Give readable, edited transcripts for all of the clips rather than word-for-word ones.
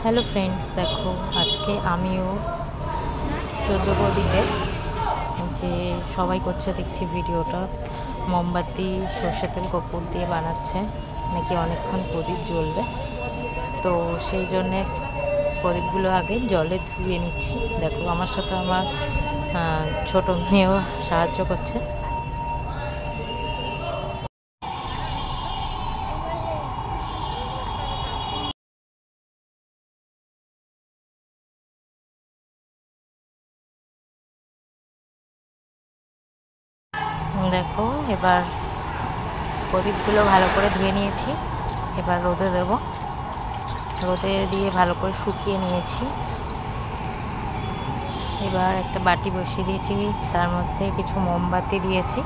Hello friends, দেখো আজকে আমিও 14 প্রদীপের যে সবাই করছে দেখছি ভিডিওটা, মোমবাতি সর্ষের তেল কর্পূর দিয়ে বানাচ্ছে, নাকি অনেকক্ষণ প্রদীপ জ্বলবে। তো সেই জন্যে প্রদীপগুলো আগে জলে ধুয়ে নিচ্ছি। দেখো আমার সাথে আমার ছোট মেয়েও সাহায্য করছে। দেখো এবার প্রদীপগুলো ভালো করে ধুয়ে নিয়েছি, এবার রোদে দেব। রোদে দিয়ে ভালো করে শুকিয়ে নিয়েছি। এবার একটা বাটি বসিয়ে দিয়েছি, তার মধ্যে কিছু মোমবাতি দিয়েছি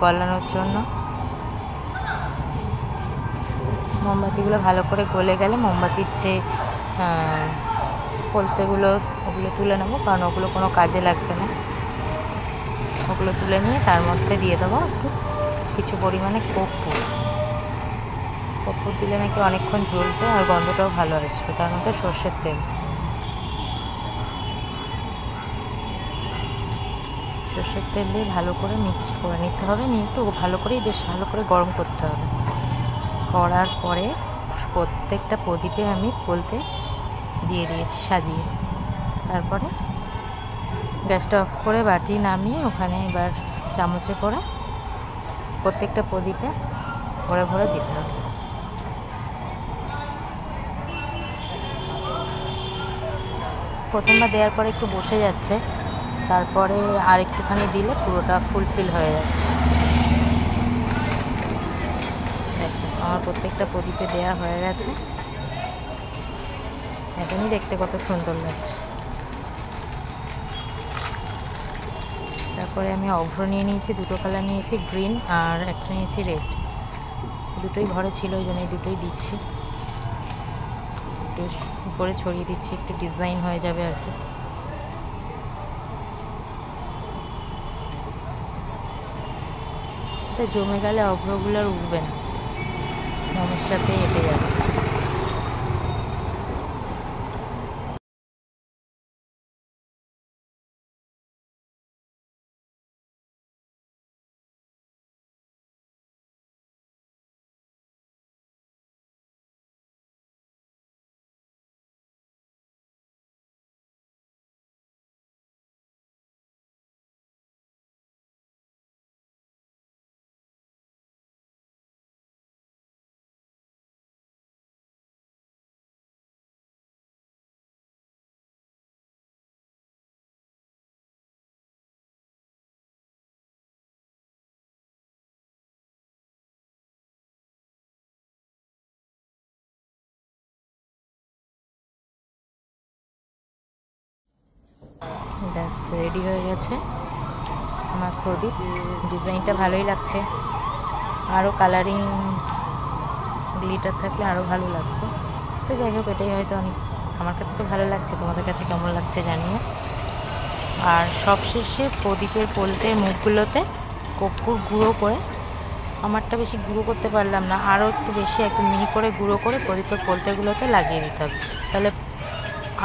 গলানোর জন্য। মোমবাতিগুলো ভালো করে গলে গেলে মোমবাতির যে কলতেগুলো ওগুলো তুলে নেবো, কারণ ওগুলো কোনো কাজে লাগবে না। ওগুলো তুলে নিয়ে তার মধ্যে দিয়ে দেবো একটু কিছু পরিমাণে কর্পূর। কর্পূর দিলে নাকি অনেকক্ষণ জ্বলবে আর গন্ধটাও ভালো আসবে। তার মধ্যে সর্ষের তেল, সর্ষের তেল দিয়ে ভালো করে মিক্স করে নিতে হবে। নিয়ে একটু ভালো করেই বেশ ভালো করে গরম করতে হবে। করার পরে প্রত্যেকটা প্রদীপে আমি বলতে দিয়ে দিয়েছি সাজিয়ে। তারপরে গ্যাসটা অফ করে বাটি নামিয়ে ওখানে এবার চামচে করে প্রত্যেকটা প্রদীপে ভরে ভরে দিতে হবে। প্রথমবার দেওয়ার পরে একটু বসে যাচ্ছে, তারপরে আর একটুখানি দিলে পুরোটা ফুলফিল হয়ে যাচ্ছে। দেখো আমার প্রত্যেকটা প্রদীপে দেওয়া হয়ে গেছে। এখনই দেখতে কত সুন্দর লাগছে। তারপরে আমি অভ্র নিয়ে নিয়েছি, দুটো কালার নিয়েছি, গ্রিন আর একটা নিয়েছি রেড। দুটোই ঘরে ছিল, ওই জন্য এই দুটোই দিচ্ছি। একটু উপরে ছড়িয়ে দিচ্ছি, একটু ডিজাইন হয়ে যাবে আর কি। এটা জমে গেলে অভ্রগুলো আর উঠবে না, মোমের সাথে এঁটে যাবে। ব্যাস রেডি হয়ে গেছে আমার প্রদীপ। ডিজাইনটা ভালোই লাগছে, আরও কালারিং গ্লিটার থাকলে আরও ভালো লাগতো। তো যাই হোক, এটাই হয়তো অনেক, আমার কাছে তো ভালো লাগছে, তোমাদের কাছে কেমন লাগছে জানিও। আর সবশেষে প্রদীপের পোলতের মুখগুলোতে কর্পূর গুঁড়ো করে, আমারটা বেশি গুঁড়ো করতে পারলাম না, আরও একটু বেশি একটু মিহি করে গুঁড়ো করে প্রদীপের পোলতেগুলোতে লাগিয়ে দিতে হবে, তাহলে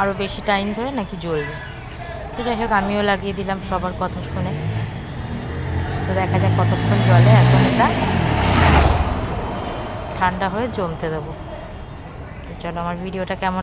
আরও বেশি টাইম ধরে নাকি জ্বলবে। তো যাই হোক, আমিও লাগিয়ে দিলাম সবার কথা শুনে। তো দেখা যাক কতক্ষণ জ্বলে। এখন এটা ঠান্ডা হয়ে জমতে দেবো। তো চলো, আমার ভিডিওটা কেমন